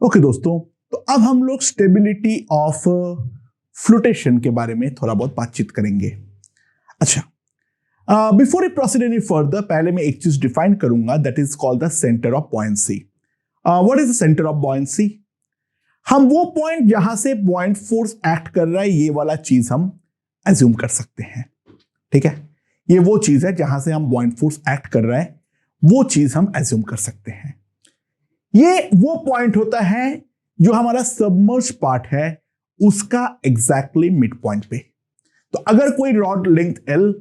Okay दोस्तों, तो अब हम लोग स्टेबिलिटी ऑफ फ्लोटेशन के बारे में थोड़ा बहुत बातचीत करेंगे। अच्छा, before I proceed any further, पहले मैं एक चीज डिफाइन करूंगा, that is called the centre of buoyancy. What is the centre of buoyancy? हम वो पॉइंट जहां से पॉइंट फोर्स एक्ट कर रहा है, ये वाला चीज हम एज्यूम कर सकते हैं। ठीक है, ये वो चीज है जहां से हम पॉइंट फोर्स एक्ट कर रहा है, वो चीज हम एज्यूम कर सकते हैं। ये वो पॉइंट होता है जो हमारा सबमर्ज पार्ट है उसका एग्जैक्टली मिड पॉइंट पे। तो अगर कोई रॉड लेंथ L,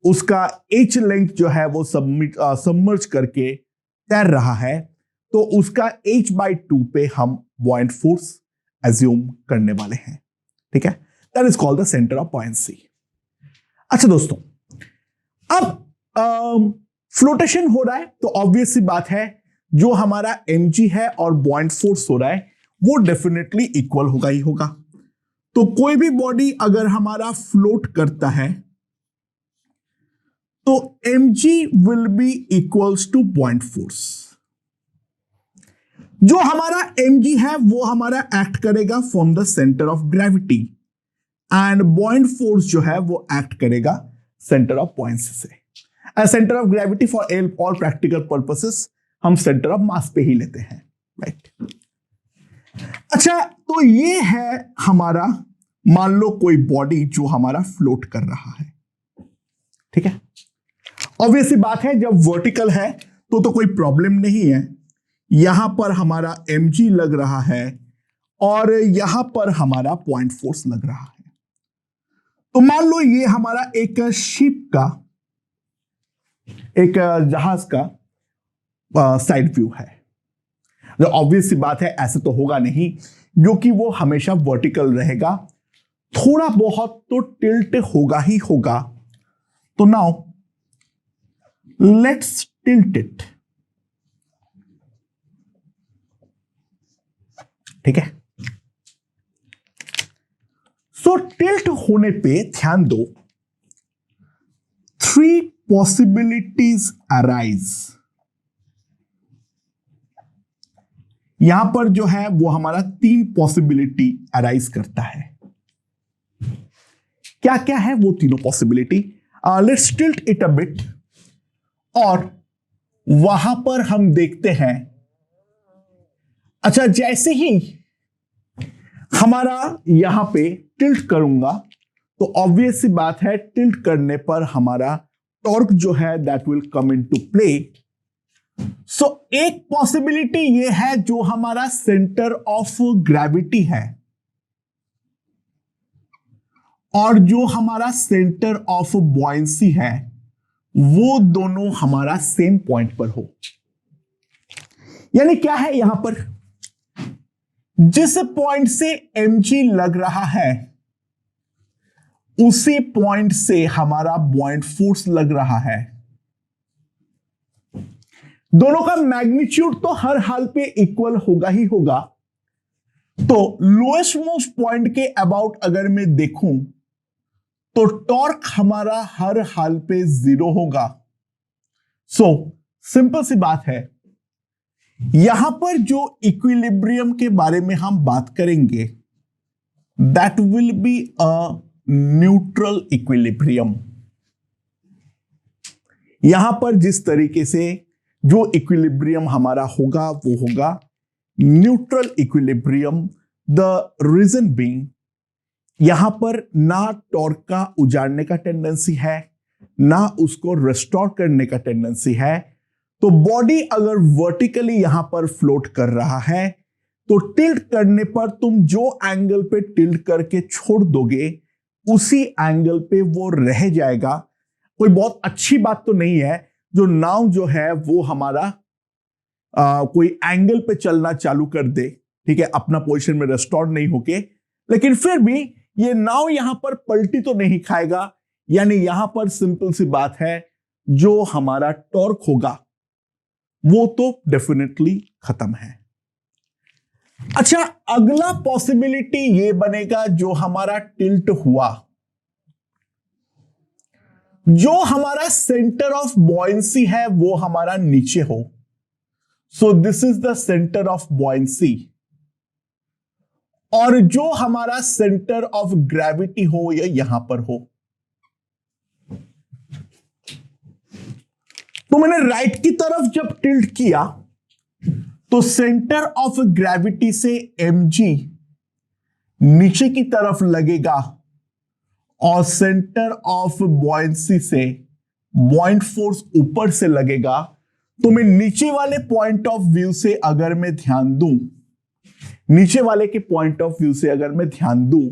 उसका H लेंथ जो है वो सबमर्ज करके तैर रहा है, तो उसका H/2 पे हम पॉइंट फोर्स एज्यूम करने वाले हैं। ठीक है, that is called the centre of buoyancy. अच्छा दोस्तों, अब फ्लोटेशन हो रहा है तो ऑब्वियस सी बात है, जो हमारा mg है और पॉइंट फोर्स हो रहा है वो डेफिनेटली इक्वल होगा ही होगा। तो कोई भी बॉडी अगर हमारा फ्लोट करता है तो mg will be equals two point force. जो हमारा mg है वो हमारा एक्ट करेगा from the centre of gravity and point force जो है वो एक्ट करेगा सेंटर ऑफ बॉयंसी से। Centre of gravity for all practical purposes हम सेंटर ऑफ मास पे ही लेते हैं, राइट। अच्छा, तो ये है हमारा, मान लो कोई बॉडी जो हमारा फ्लोट कर रहा है। ठीक है, ऑब्वियसली बात है, जब वर्टिकल है तो कोई प्रॉब्लम नहीं है। यहां पर हमारा mg लग रहा है और यहां पर हमारा पॉइंट फोर्स लग रहा है। तो मान लो ये हमारा एक शिप का, एक जहाज का साइड व्यू है। तो ऑब्वियस सी बात है, ऐसे तो होगा नहीं क्योंकि वो हमेशा वर्टिकल रहेगा, थोड़ा बहुत तो टिल्ट होगा ही होगा। तो नाउ लेट्स टिल्ट इट। ठीक है, सो टिल्ट होने पे ध्यान दो, 3 पॉसिबिलिटीज अराइज। यहां पर जो है वो हमारा 3 पॉसिबिलिटी अराइज करता है। क्या क्या है वो तीनों possibility? Let's tilt it a bit, और वहां पर हम देखते हैं। अच्छा, जैसे ही हमारा यहां पे टिल्ट करूंगा तो ऑब्वियस सी बात है, टिल्ट करने पर हमारा टॉर्क जो है that will come into play. So एक पॉसिबिलिटी ये है जो हमारा सेंटर ऑफ ग्रेविटी है और जो हमारा सेंटर ऑफ बॉयंसी है वो दोनों हमारा सेम पॉइंट पर हो। यानी क्या है, यहां पर जिस पॉइंट से mg लग रहा है उसी पॉइंट से हमारा पॉइंट फोर्स लग रहा है। दोनों का मैग्नीट्यूड तो हर हाल पे इक्वल होगा ही होगा। तो लोएस्ट मोस्ट पॉइंट के अबाउट अगर मैं देखूं तो टॉर्क हमारा हर हाल पे 0 होगा। सो सिंपल सी बात है, यहां पर जो इक्विलिब्रियम के बारे में हम बात करेंगे that will be a neutral equilibrium. यहां पर जिस तरीके से जो इक्विलिब्रियम हमारा होगा वो होगा neutral equilibrium. The reason being, यहां पर ना टॉर्क का उजाड़ने का टेंडेंसी है, ना उसको रेस्टोर करने का टेंडेंसी है। तो बॉडी अगर वर्टिकली यहां पर फ्लोट कर रहा है तो टिल्ट करने पर तुम जो एंगल पे टिल्ट करके छोड़ दोगे उसी एंगल पे वो रह जाएगा। कोई बहुत अच्छी बात तो नहीं है जो नाव जो है वो हमारा कोई एंगल पे चलना चालू कर दे, ठीक है, अपना पोजीशन में रेस्टोर नहीं होके, लेकिन फिर भी ये नाव यहां पर पलटी तो नहीं खाएगा। यानी यहां पर सिंपल सी बात है, जो हमारा टॉर्क होगा वो तो डेफिनेटली खत्म है। अच्छा, अगला पॉसिबिलिटी ये बनेगा, जो हमारा टिल्ट हुआ, जो हमारा सेंटर ऑफ बॉयंसी है वो हमारा नीचे हो। सो this is the centre of buoyancy. और जो हमारा सेंटर ऑफ ग्रेविटी हो या यहां पर हो। तो मैंने राइट की तरफ जब टिल्ट किया तो सेंटर ऑफ ग्रेविटी से mg नीचे की तरफ लगेगा और सेंटर ऑफ बॉयंसी से बॉइंट फोर्स ऊपर से लगेगा। तो मैं नीचे वाले पॉइंट ऑफ व्यू से अगर मैं ध्यान दूं, नीचे वाले के पॉइंट ऑफ व्यू से अगर मैं ध्यान दूं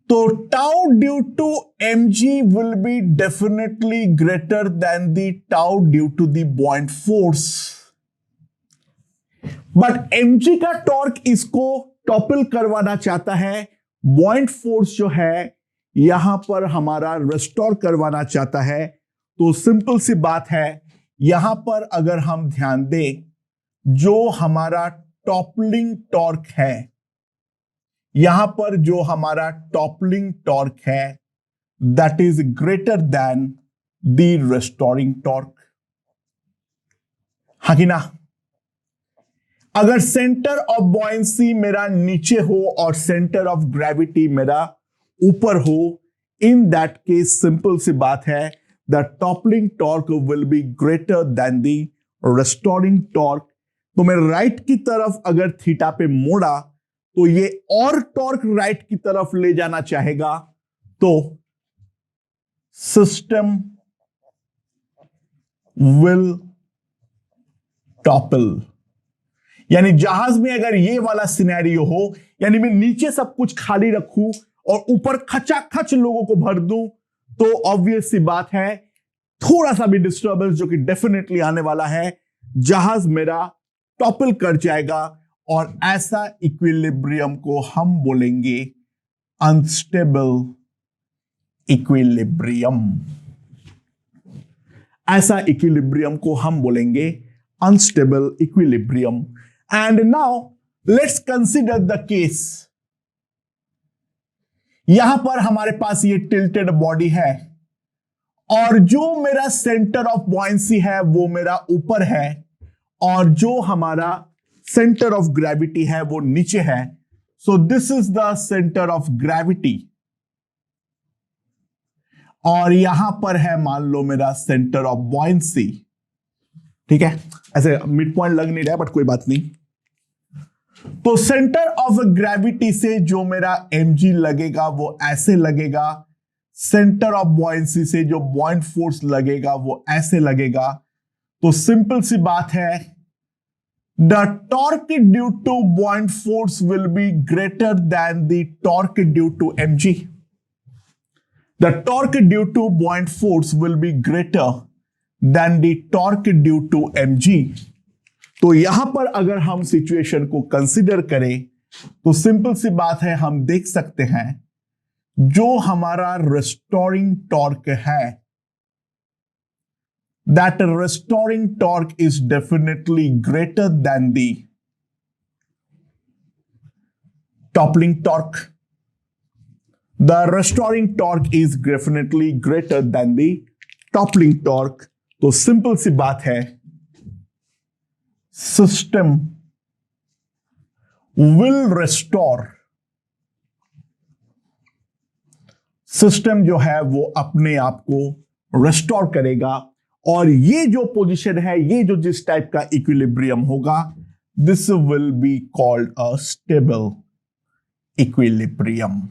तो tau due to mg will be definitely greater than the tau due to the buoyant force. But mg का टॉर्क इसको टॉपल करवाना चाहता है, बॉइंट फोर्स जो है यहां पर हमारा रेस्टोर करवाना चाहता है। तो सिंपल सी बात है, यहां पर अगर हम ध्यान दें, जो हमारा टॉपलिंग टॉर्क है, यहां पर जो हमारा टॉपलिंग टॉर्क है that is greater than the restoring torque. हाँ कि ना? अगर सेंटर ऑफ बॉयंसी मेरा नीचे हो और सेंटर ऑफ ग्रेविटी मेरा ऊपर हो, इन दैट केस सिंपल सी बात है, the toppling torque will be greater than the restoring torque. तो मैं राइट की तरफ अगर थीटा पे मोड़ा तो ये और टॉर्क राइट की तरफ ले जाना चाहेगा, तो सिस्टम विल टॉपल। यानी जहाज में अगर ये वाला सिनेरियो हो, यानी मैं नीचे सब कुछ खाली रखूं और ऊपर खचाखच लोगों को भर दूं, तो ऑब्वियस सी बात है थोड़ा सा भी डिस्टर्बेंस जो कि डेफिनेटली आने वाला है, जहाज मेरा टॉपल कर जाएगा और ऐसा इक्विलिब्रियम को हम बोलेंगे अनस्टेबल इक्विलिब्रियम। ऐसा इक्विलिब्रियम को हम बोलेंगे unstable equilibrium. And now let's consider the case, यहां पर हमारे पास ये टिल्टेड बॉडी है और जो मेरा सेंटर ऑफ बॉयंसी है वो मेरा ऊपर है और जो हमारा सेंटर ऑफ ग्रेविटी है वो नीचे है। सो this is the centre of gravity और यहां पर है मान लो मेरा सेंटर ऑफ बॉयंसी। ठीक है, ऐसे मिड पॉइंट लग नहीं रहा है बट कोई बात नहीं। तो सेंटर ऑफ ग्रेविटी से जो मेरा mg लगेगा वो ऐसे लगेगा, सेंटर ऑफ बॉयंसी से जो बॉइंट फोर्स लगेगा वो ऐसे लगेगा। तो सिंपल सी बात है, the torque due to बॉइंट force will be greater than the torque due to mg। The torque due to बॉइंट force will be greater than the torque due to mg। तो यहां पर अगर हम सिचुएशन को कंसीडर करें तो सिंपल सी बात है, हम देख सकते हैं जो हमारा रेस्टोरिंग टॉर्क है, that restoring torque is definitely greater than the toppling torque. The restoring torque is definitely greater than the toppling torque. तो सिंपल सी बात है, सिस्टम विल रेस्टोर, सिस्टम जो है वो अपने आप को रेस्टोर करेगा और ये जो पोजीशन है, ये जो जिस टाइप का इक्विलिब्रियम होगा, this will be called a stable equilibrium.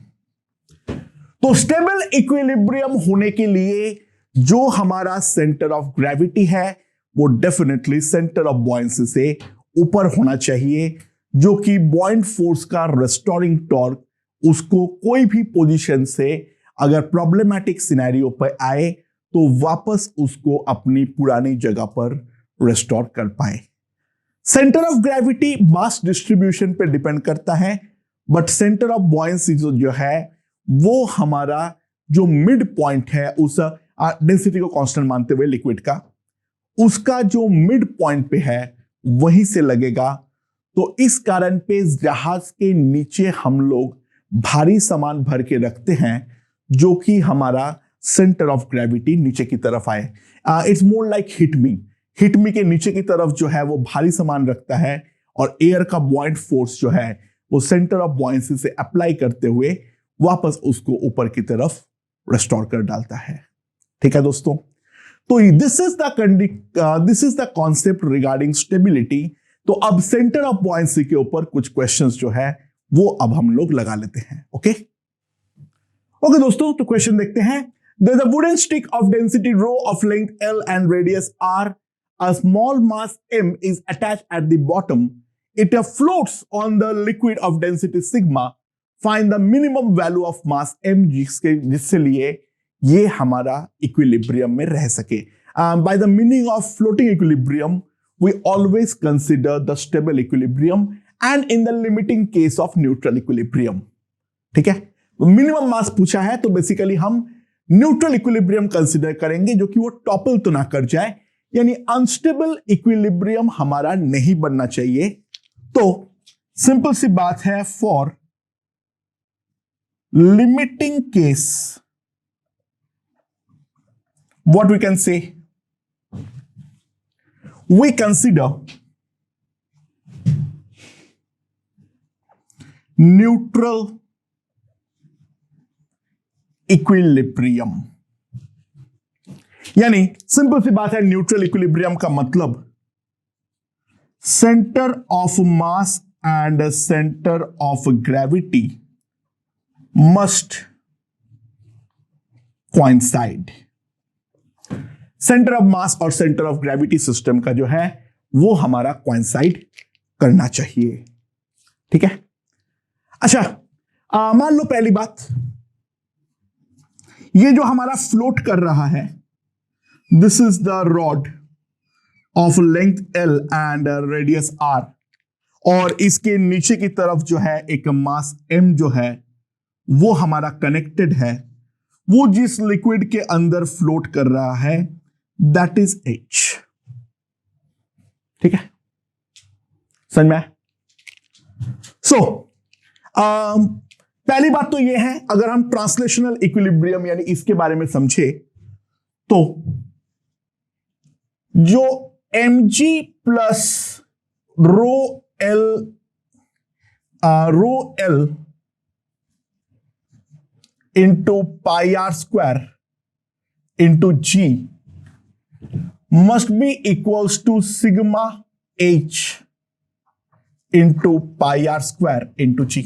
तो स्टेबल इक्विलिब्रियम होने के लिए जो हमारा सेंटर ऑफ ग्रेविटी है वो डेफिनेटली सेंटर ऑफ बॉयंसी से ऊपर होना चाहिए, जो कि बॉइंट फोर्स का रेस्टोरिंग टॉर्क उसको कोई भी पोजीशन से अगर प्रॉब्लमैटिक सिनेरियो पर आए तो वापस उसको अपनी पुरानी जगह पर रेस्टोर कर पाए। Centre of gravity mass distribution पे डिपेंड करता है, बट सेंटर ऑफ बॉयंसी जो है वो हमारा जो मिड पॉइंट है उस डेंसिटी को कांस्टेंट मानते हुए लिक्विड का, उसका जो मिड पॉइंट पे है वहीं से लगेगा। तो इस कारण पे जहाज के नीचे हम लोग भारी सामान भर के रखते हैं जो कि हमारा सेंटर ऑफ ग्रेविटी नीचे की तरफ आए। इट्स मोर लाइक हिटमी, हिटमी के नीचे की तरफ जो है वो भारी सामान रखता है और एयर का बॉइंट फोर्स जो है वो सेंटर ऑफ बॉयंसी से अप्लाई करते हुए वापस उसको ऊपर की तरफ रेस्टोर कर डालता है। ठीक है दोस्तों, तो this is the concept regarding stability. तो अब सेंटर ऑफ बॉयंसी के ऊपर कुछ क्वेश्चंस जो है वो अब हम लोग लगा लेते हैं। ओके दोस्तों, तो क्वेश्चन देखते हैं। There's a wooden stick of density rho of length L and radius R. A small mass M is attached at the bottom. It floats on the liquid of density sigma. Find the minimum value of mass M जिससे लिए ये हमारा equilibrium में रह सके। By the meaning of floating equilibrium, we always consider the stable equilibrium and in the limiting case of neutral equilibrium. ठीक है, minimum मास पूछा है तो बेसिकली हम न्यूट्रल इक्विलिब्रियम कंसीडर करेंगे, जो कि वो टॉपल तो ना कर जाए, यानी अनस्टेबल इक्विलिब्रियम हमारा नहीं बनना चाहिए। तो सिंपल सी बात है, for limiting case what we can say, we consider neutral equilibrium. यानी सिंपल सी बात है, न्यूट्रल इक्विलिब्रियम का मतलब centre of mass and centre of gravity must coincide. Centre of mass और सेंटर ऑफ ग्रेविटी सिस्टम का जो है वो हमारा कोइंसाइड करना चाहिए। ठीक है, अच्छा मान लो पहली बात, ये जो हमारा फ्लोट कर रहा है, this is the rod of length L and radius R, और इसके नीचे की तरफ जो है एक मास M जो है वो हमारा कनेक्टेड है, वो जिस लिक्विड के अंदर फ्लोट कर रहा है दैट इज H। ठीक है, समझ में? सो पहली बात तो यह है, अगर हम ट्रांसलेशनल इक्विलिब्रियम यानी इसके बारे में समझे तो जो mg plus rho L into pi R square into G must be equals to sigma h into pi R square into G.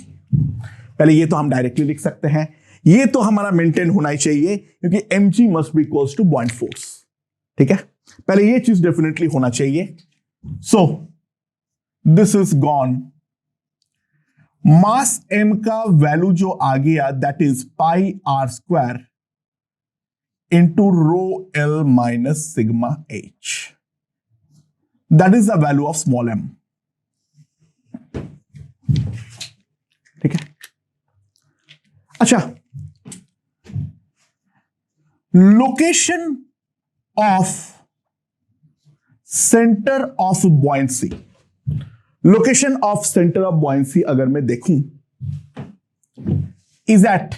पहले ये तो हम डायरेक्टली लिख सकते हैं, ये तो हमारा मेंटेन होना ही चाहिए क्योंकि mg must be equals to बॉइंट force. ठीक है, पहले ये चीज डेफिनेटली होना चाहिए। So this is gone, mass m का वैल्यू जो आ गया that is pi R square into rho L minus sigma h, that is the value of small m। ठीक है, अच्छा, location of centre of buoyancy, location of centre of buoyancy अगर मैं देखूं is eight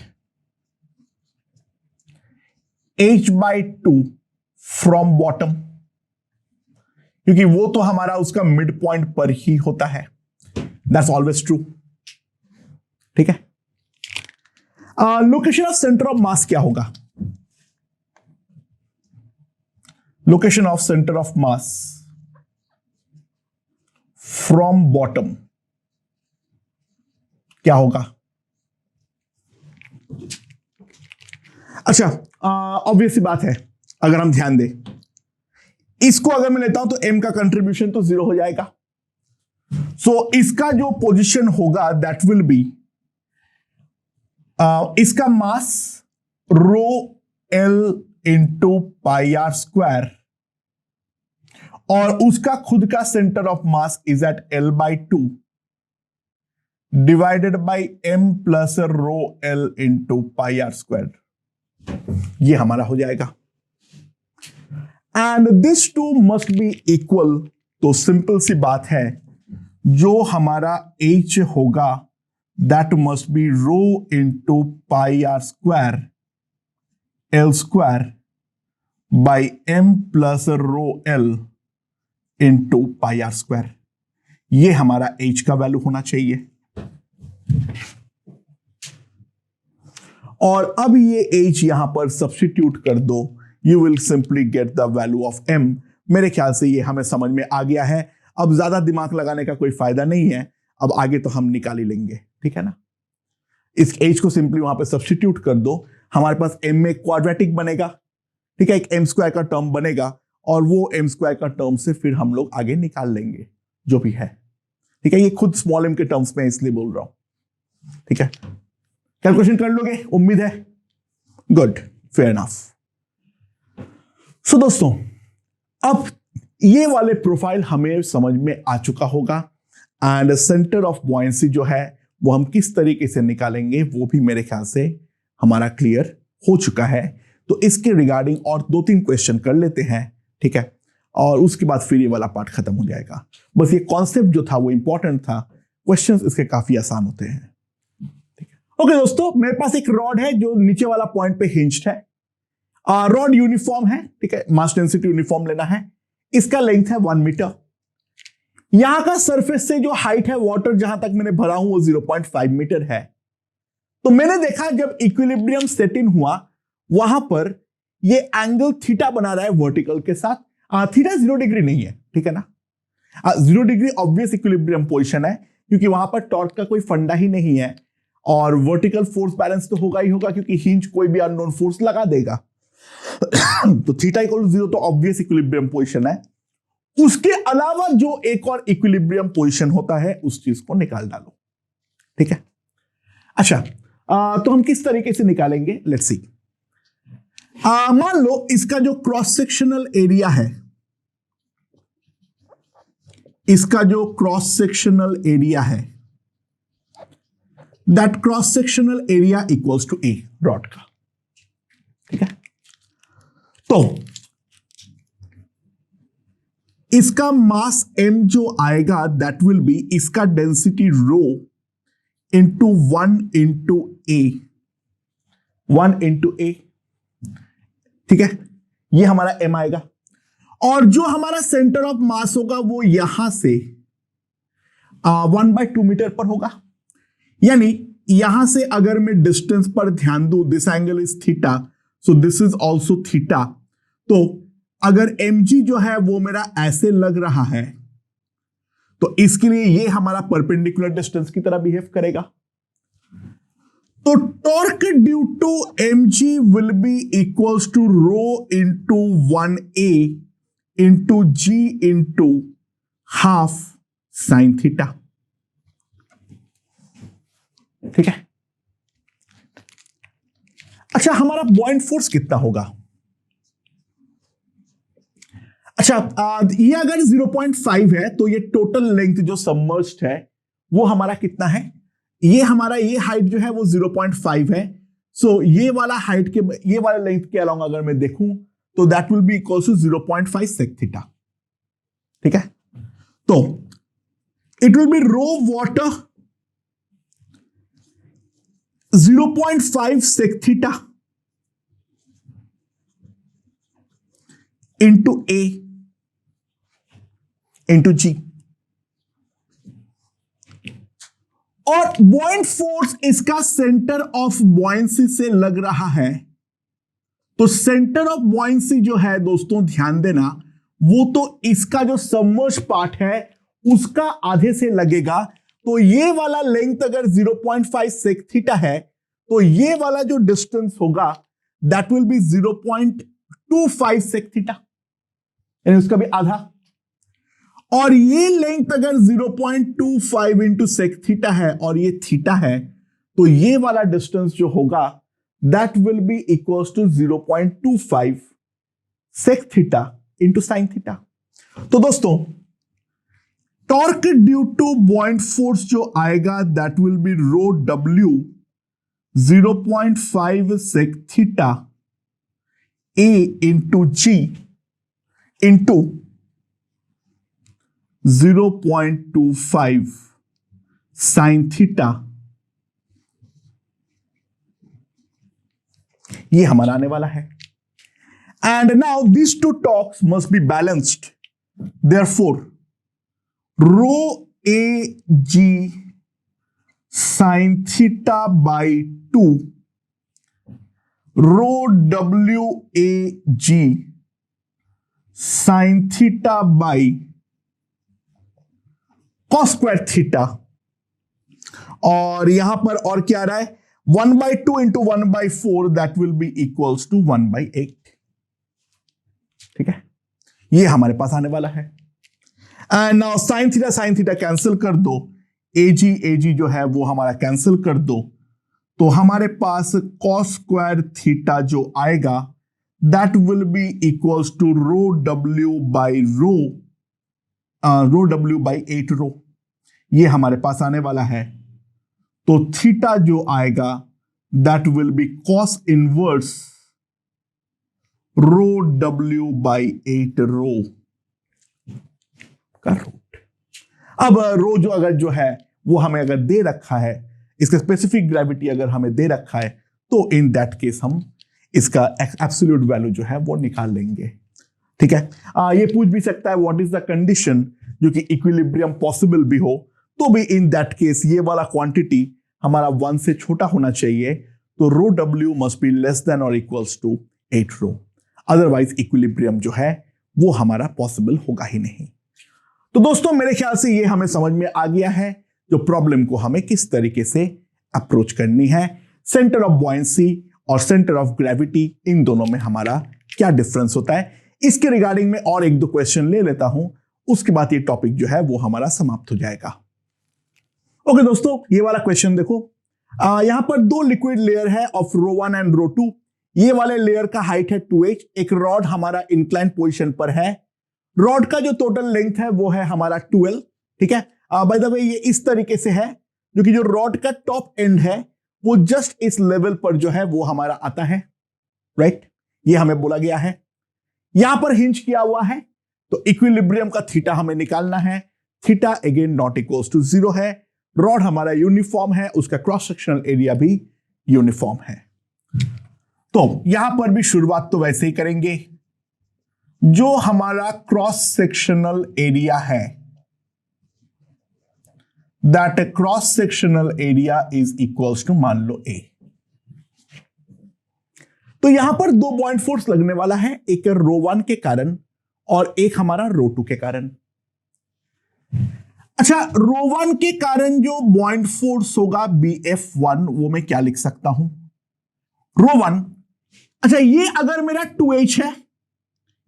h/2 from bottom, क्योंकि वो तो हमारा उसका मिड पॉइंट पर ही होता है, दैट्स ऑलवेज ट्रू। ठीक है, लोकेशन ऑफ सेंटर ऑफ मास क्या होगा? Location of centre of mass from bottom क्या होगा? अच्छा, ऑब्वियस बात है, अगर हम ध्यान दें, इसको अगर मैं लेता हूं तो m का कंट्रीब्यूशन तो 0 हो जाएगा। सो इसका जो पोजीशन होगा दैट विल बी इसका mass rho L into pi R square और उसका खुद का centre of mass is at L/2 divided by m plus rho L into pi R square, ये हमारा हो जाएगा। And this two must be equal, तो सिंपल सी बात है, जो हमारा h होगा that must be rho into pi R square L square by m plus rho L into pi R square, ये हमारा h का वैल्यू होना चाहिए। और अब ये h यहां पर सब्स्टिट्यूट कर दो, you will simply get the value of m। मेरे ख्याल से ये हमें समझ में आ गया है, अब ज्यादा दिमाग लगाने का कोई फायदा नहीं है, अब आगे तो हम निकाल ही लेंगे, ठीक है ना। इस h को सिंपली वहां पे सब्स्टिट्यूट कर दो, हमारे पास m में क्वाड्रेटिक बनेगा, ठीक है, एक m स्क्वायर का टर्म बनेगा और वो m स्क्वायर का टर्म से फिर हम लोग आगे निकाल लेंगे जो भी है, ठीक है। ये खुद स्मॉल m के टर्म्स में इसलिए बोल रहा हूं, ठीक है। कैलकुलेशन कर लोगे उम्मीद है, गुड, फेयर इनफ। सो दोस्तों, अब ये वाले प्रोफाइल हमें समझ में आ चुका होगा एंड सेंटर ऑफ बॉयंसी जो है वो हम किस तरीके से निकालेंगे वो भी मेरे ख्याल से हमारा क्लियर हो चुका है। तो इसके रिगार्डिंग और 2-3 क्वेश्चन कर लेते हैं, ठीक है, और उसके बाद फिर ये वाला पार्ट खत्म हो जाएगा। बस ये कॉन्सेप्ट जो था वो इंपॉर्टेंट था, क्वेश्चंस इसके काफी आसान होते हैं, ठीक है। ओके दोस्तों, मेरे पास एक रॉड है जो नीचे वाला पॉइंट पे हिंज्ड है, रॉड यूनिफॉर्म है, ठीक है, मास डेंसिटी यूनिफॉर्म लेना है, इसका लेंथ है 1 मीटर। यहां का सरफेस से जो हाइट है वाटर जहां तक मैंने भरा हूं वो 0.5 मीटर है। तो मैंने देखा जब इक्विलिब्रियम सेट इन हुआ वहां पर ये एंगल थीटा बना रहा है वर्टिकल के साथ, थीटा 0 डिग्री नहीं है, ठीक है ना। 0 डिग्री ऑब्वियस इक्विलिब्रियम पोजीशन है क्योंकि वहां पर टॉर्क का कोई फंडा ही नहीं है और वर्टिकल फोर्स बैलेंस तो होगा ही होगा क्योंकि हिंज कोई भी अननोन फोर्स लगा देगा। तो थीटा इक्वल टू 0 तो ऑब्वियस इक्विलिब्रियम पोजीशन है। उसके अलावा जो एक और इक्विलिब्रियम पोजीशन होता है उस चीज को निकाल डालो, ठीक है। अच्छा, तो हम किस तरीके से निकालेंगे, लेट्स सी। मान लो इसका जो क्रॉस सेक्शनल एरिया है, इसका जो क्रॉस सेक्शनल एरिया है, that cross sectional area equals to A rod का, ठीक है। तो इसका मास m जो आएगा दैट विल बी इसका density rho into 1 into A, 1 into A, ठीक है, ये हमारा m आएगा। और जो हमारा सेंटर ऑफ मास होगा वो यहां से 1/2 मीटर पर होगा, यानी यहां से अगर मैं डिस्टेंस पर ध्यान दूं, this angle is theta, so this is also theta. तो अगर mg जो है वो मेरा ऐसे लग रहा है तो इसके लिए ये हमारा परपेंडिकुलर डिस्टेंस की तरह बिहेव करेगा। तो torque due to mg will be equals to rho into 1a into g into half sine theta, ठीक है। अच्छा, हमारा बॉइंट फोर्स कितना होगा? अच्छा, ये अगर 0.5 है तो ये टोटल लेंथ जो सबमर्ज्ड है वो हमारा कितना है? ये हमारा ये हाइट जो है वो 0.5 है। सो ये वाला हाइट के, ये वाला लेंथ के अलोंग अगर मैं देखूं तो that will be equal to 0.5 sec theta, ठीक है। तो it will be rho water 0.5 sec theta into A into G, और बॉइंट फोर्स इसका सेंटर ऑफ बॉयंसी से लग रहा है। तो सेंटर ऑफ बॉयंसी जो है दोस्तों ध्यान देना, वो तो इसका जो सबमर्ज पार्ट है उसका आधे से लगेगा। तो ये वाला लेंथ अगर 0.5 सेक थीटा है तो ये वाला जो डिस्टेंस होगा that will be 0.25 sec theta, यानी उसका भी आधा। और ये लेंथ अगर 0.25 इंटू सेक थीटा है और ये थीटा है तो ये वाला डिस्टेंस जो होगा that will be equals to 0.25 sec theta into sine theta. तो दोस्तों टॉर्क ड्यू टू बॉइंट फोर्स जो आएगा that will be rho W 0.5 sec theta A into G into 0.25 sine theta, ये हमारा आने वाला है। And now this two torques must be balanced, therefore rho A G sine theta by 2 rho W A G sine theta by cos square theta, और यहां पर और क्या आ रहा है 1/2 into 1/4 that will be equals to 1/8। ठीक है, ये हमारे पास आने वाला है। And now sine theta cancel कर दो, एजी जो है वो हमारा कैंसिल कर दो, तो हमारे पास कॉस स्क्वायर थीटा जो आएगा that will be equals to rho W by W by 8 rho, ये हमारे पास आने वाला है। तो थीटा जो आएगा that will be cos inverse rho W by 8 rho का रूट। अब रो जो है वो हमें अगर दे रखा है, इसका स्पेसिफिक ग्रेविटी अगर हमें दे रखा है, तो इन दैट केस हम इसका एब्सोल्यूट वैल्यू जो है वो निकाल लेंगे। ठीक है, ये पूछ भी सकता है व्हाट इज द कंडीशन, जो कि इक्विलिब्रियम पॉसिबल भी हो, तो भी इन दैट केस ये वाला क्वांटिटी हमारा 1 से छोटा होना चाहिए, तो rho W must be less than और equals to 8 rho, otherwise equilibrium जो है वो हमारा पॉसिबल होगा ही नहीं। तो दोस्तों मेरे ख्याल से ये हमें समझ में आ गया है जो प्रॉब्लम को हमें किस तरीके से अप्रोच करनी है, सेंटर ऑफ बॉयंसी और सेंटर ऑफ ग्रेविटी, इन दोनों में हमारा क्या डिफरेंस होता है। इसके रिगार्डिंग में और 1-2 क्वेश्चन ले लेता हूं, उसके बाद ये टॉपिक जो है वो हमारा समाप्त हो जाएगा। ओके दोस्तों, ये वाला क्वेश्चन देखो, यहां पर 2 लिक्विड लेयर है ऑफ रो 1 एंड रो 2। ये वाले लेयर का हाइट है 2h, एक रॉड हमारा इंक्लाइन पोजीशन पर है, रॉड का जो टोटल लेंथ है वो है हमारा 12। ठीक है, बाय द वे ये इस तरीके से है, जो कि जो रॉड का टॉप एंड है वो जस्ट इस लेवल पर जो है वो हमारा आता है, राइट, ये हमें बोला गया है। यहां पर हिंज किया हुआ है, तो इक्विलिब्रियम का थीटा हमें निकालना है, theta again not equals to 0 है, रॉड हमारा यूनिफॉर्म है, उसका क्रॉस सेक्शनल एरिया भी यूनिफॉर्म है। तो यहां पर भी शुरुआत तो वैसे ही करेंगे, जो हमारा क्रॉस सेक्शनल एरिया है that cross sectional area is equals to मान लो A। तो यहां पर 2 बॉइंट फोर्स लगने वाला है, एक रो 1 के कारण और एक हमारा रो 2 के कारण। अच्छा, रो 1 के कारण जो बॉइंट फोर्स होगा BF1, वो मैं क्या लिख सकता हूं, रो 1। अच्छा, ये अगर मेरा 2h है,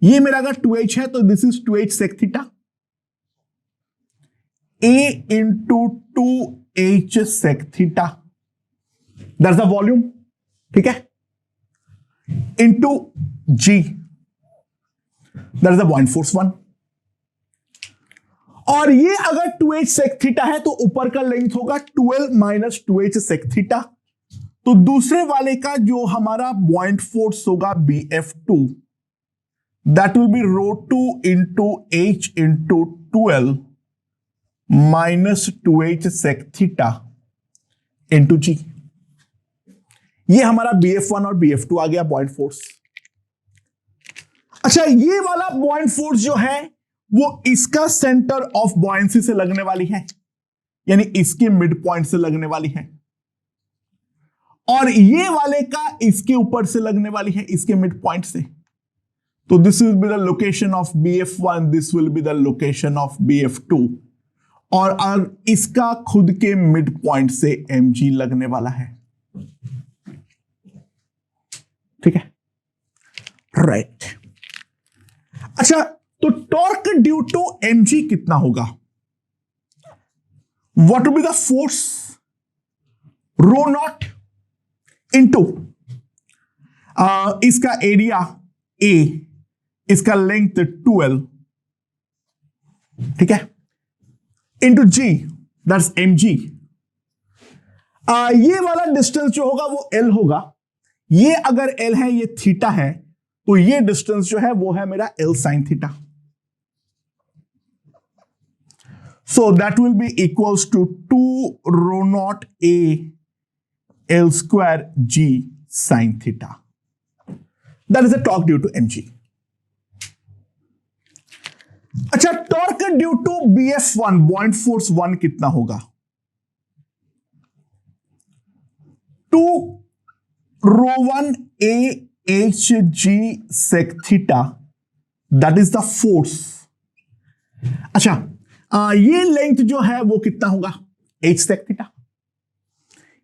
ये मेरा अगर 2h है, तो this is 2h sec theta, A into 2h sec theta, that's the volume, ठीक है, into G, that is the point force 1। और ये अगर 2h sec theta है, तो ऊपर का लेंथ होगा 12 minus 2h sec theta, तो दूसरे वाले का जो हमारा पॉइंट फोर्स होगा BF2, that will be rho 2 into h into 12 minus 2h sec theta into G। ये हमारा BF1 और BF2 आ गया पॉइंट फोर्स। अच्छा, ये वाला पॉइंट फोर्स जो है वो इसका सेंटर ऑफ बॉयंसी से लगने वाली है, यानी इसके मिड पॉइंट से लगने वाली है, और ये वाले का इसके ऊपर से लगने वाली है, इसके मिड पॉइंट से। तो this will be the location of BF1, this will be the location of BF2, और इसका खुद के मिड पॉइंट से mg लगने वाला है। ठीक है, राइट। अच्छा, तो टॉर्क ड्यू टू mg कितना होगा, what will be the force rho not into इसका एरिया A, इसका लेंथ 12, ठीक है, इंटू G, दैट्स mg। ये वाला डिस्टेंस जो होगा वो L होगा, ये अगर L है, ये थीटा है, तो ये डिस्टेंस जो है वो है मेरा L sin theta. So that will be equals to 2 rho not A L square G sin theta, that is a torque due to mg। अच्छा, torque due to BF1, point force 1 कितना होगा, 2 ρ1 AHG sec theta, that is the force. अच्छा, ये length जो है वो कितना होगा? h sec theta.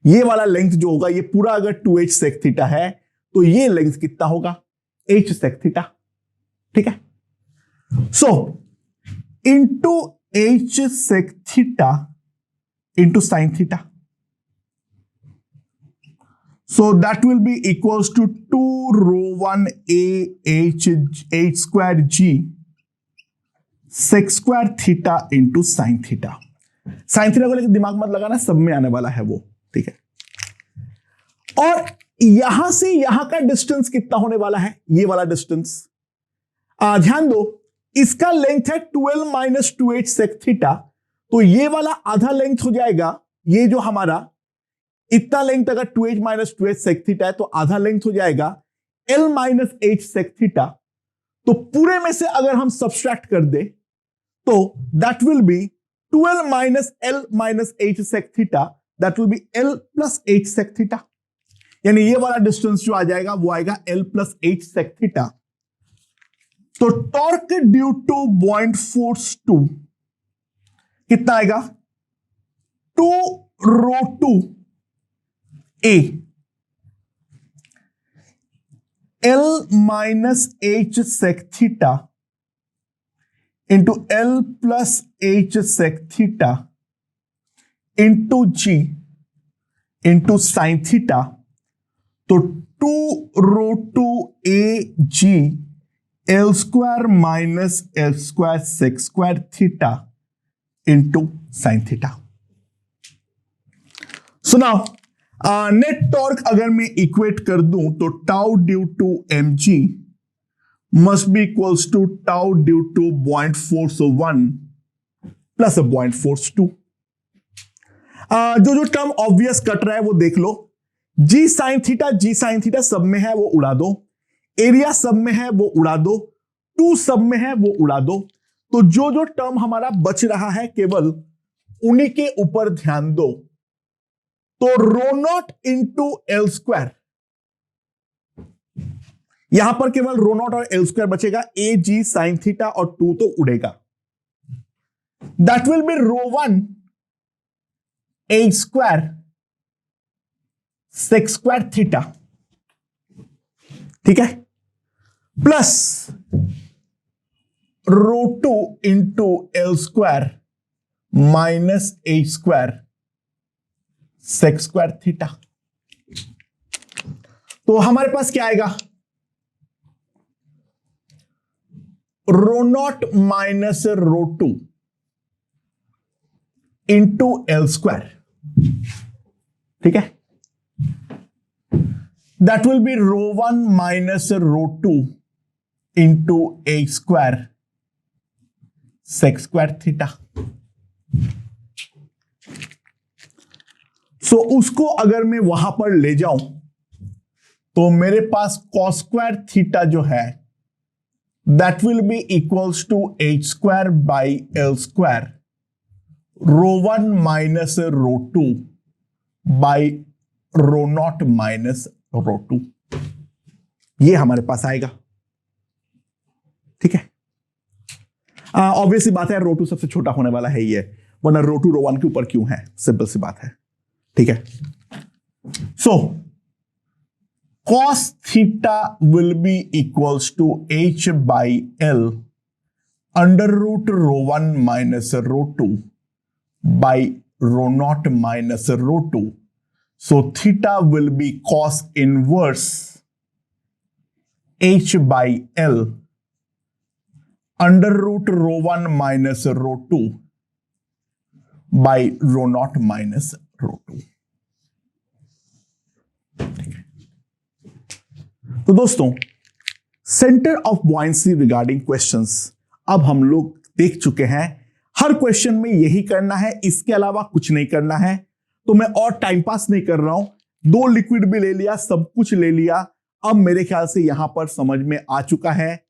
ये वाला लेंथ जो होगा, ये पूरा अगर 2h sec theta है तो ये लेंथ कितना होगा? h sec theta. ठीक है? So into h sec theta into sin theta. So that will be equals to 2 ρ1 AH square G sec square theta into sin theta. sin theta को लेकर दिमाग मत लगाना, सब में आने वाला है वो, ठीक है? और यहां से यहां का डिस्टेंस कितना होने वाला है? ये वाला डिस्टेंस ध्यान दो, इसका लेंथ है 12 माइनस 2h sec theta, तो ये वाला आधा लेंथ हो जाएगा, ये जो हमारा इतना लेंथ अगर 2h minus 2h sec theta है तो आधा लेंथ हो जाएगा l minus h sec theta. तो पूरे में से अगर हम सब्सट्रैक्ट कर दे तो that will B 12 minus l minus h sec theta, that will B l plus h sec theta. यानी ये वाला डिस्टेंस जो आ जाएगा वो आएगा l plus h sec theta. तो टॉर्क ड्यू टू बॉइंट फोर्स 2 कितना आएगा? 2 ρ2 A L minus H sec theta into L plus H sec theta into G into sin theta. तो 2 ρ2 A G L square minus L square sec square theta into sin theta. So now net torque अगर मैं equate कर दूं तो tau due to mg must be equals to tau due to बॉइंट force 1 plus point force 2. जो term obvious cut रहा है वो देख लो. g sin थीटा सब में है वो उड़ा दो, एरिया सब में है वो उड़ा दो, 2 सब में है वो उड़ा दो. तो जो टर्म हमारा बच रहा है केवल उन्हीं के ऊपर ध्यान दो. तो rho not into L square, यहां पर केवल रो नॉट और एल स्क्वायर बचेगा, ए जी साइन थीटा और 2 तो उड़ेगा. That will be ρ1 A square sec square theta, ठीक है, plus ρ2 into L square minus A square sec square theta. तो हमारे पास क्या आएगा? Rho naught minus ρ2 into L square, ठीक है, that will be ρ1 minus ρ2 into A square sec square theta. So उसको अगर मैं वहां पर ले जाऊं तो मेरे पास कॉस स्क्वायर थीटा जो है that will be equals to H square by L square ρ1 minus ρ2 by rho naught minus ρ2. ये हमारे पास आएगा, ठीक है. ऑब्वियसली बात है ρ2 सबसे छोटा होने वाला है ये, वरना ρ2 ρ1 के ऊपर क्यों है, सिंपल सी बात है, ठीक है. सो cos theta will be equals to h by l under root ρ1 minus ρ2 by ρ0 minus ρ2. So theta will be cos inverse h by l under root ρ1 minus ρ2 by ρ0 minus ρ2. तो दोस्तों, centre of buoyancy regarding questions अब हम लोग देख चुके हैं. हर question में यही करना है, इसके अलावा कुछ नहीं करना है. तो मैं और टाइम पास नहीं कर रहा हूं, 2 लिक्विड भी ले लिया, सब कुछ ले लिया. अब मेरे ख्याल से यहां पर समझ में आ चुका है.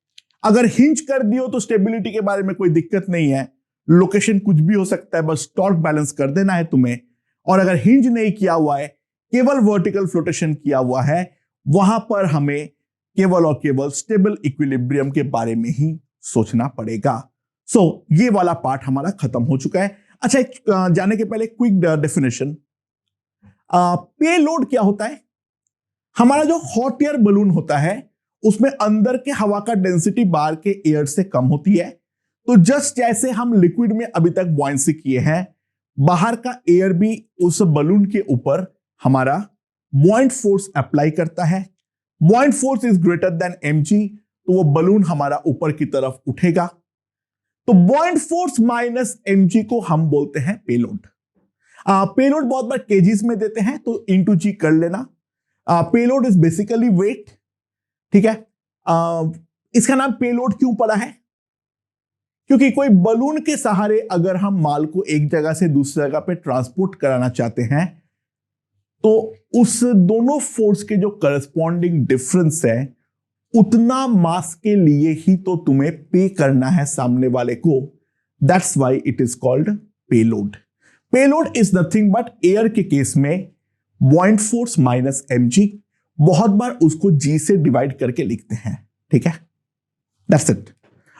अगर हिंज कर दियो तो स्टेबिलिटी के बारे में कोई दिक्कत नहीं है, लोकेशन कुछ भी हो सकता है, बस टॉर्क बैलेंस कर देना है तुम्हें. और अगर हिंज नहीं किया हुआ है, केवल वर्टिकल फ्लोटेशन किया हुआ है, वहां पर हमें केवल और केवल स्टेबल इक्विलिब्रियम के बारे में ही सोचना पड़ेगा। सो ये वाला पार्ट हमारा खत्म हो चुका है। अच्छा, जाने के पहले क्विक डेफिनेशन। पे लोड क्या होता है? हमारा जो हॉट एयर बलून होता है उसमें अंदर के हवा का डेंसिटी बाहर के एयर से कम होती है। तो जस्ट जैसे हम लिक्विड में अभी तक बॉयंसी किए हैं, बाहर का एयर भी उस बलून के ऊपर हमारा बॉइंट फोर्स अप्लाई करता है। बॉइंट force is greater than mg, तो वो बलून हमारा ऊपर की तरफ उठेगा। तो बॉइंट फोर्स माइनस mg को हम बोलते हैं पेलोड। पेलोड बहुत बार केजीज में देते हैं, तो इंटू जी कर लेना। पेलोड इज बेसिकली वेट, ठीक है। इसका नाम पेलोड क्यों पड़ा है? क्योंकि कोई बलून के सहारे अगर हम माल को एक जगह से दूसरी जगह पे ट्रांसपोर्ट कराना चाहते हैं, तो उस दोनों फोर्स के जो करस्पॉन्डिंग डिफरेंस है, उतना मास के लिए ही तो तुम्हें पे करना है सामने वाले को। That's why it is called payload. Payload is nothing but air के केस में बॉइंट फोर्स माइनस mg, बहुत बार उसको g से डिवाइड करके लिखते हैं, ठीक है। That's it.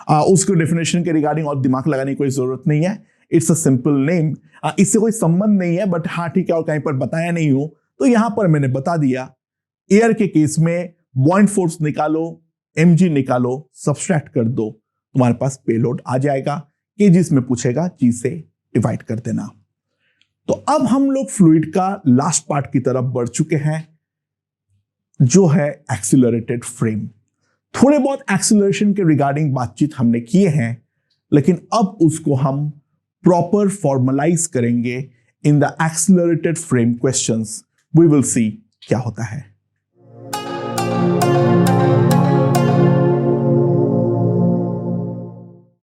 उसको डेफिनेशन के रिगार्डिंग और दिमाग लगाने की कोई जरूरत नहीं है। It's a simple name. इससे कोई संबंध नहीं है, बट हाँ ठीक है, और कहीं पर बताया नहीं हो तो यहां पर मैंने बता दिया। एयर के केस में बॉइंट फोर्स निकालो, mg निकालो, सब्सट्रैक्ट कर दो, तुम्हारे पास पेलोड आ जाएगा। केजीस में पूछेगा, g से डिवाइड कर देना। तो अब हम लोग फ्लूइड का लास्ट पार्ट की तरफ बढ़ चुके हैं, जो है एक्सीलरेटेड फ्रेम। थोड़े बहुत एक्सीलरेशन के रिगार्डिंग बातचीत हमने किए हैं, लेकिन अब उसको हम प्रॉपर फॉर्मलाइज करेंगे in the accelerated frame questions. We will see क्या होता है।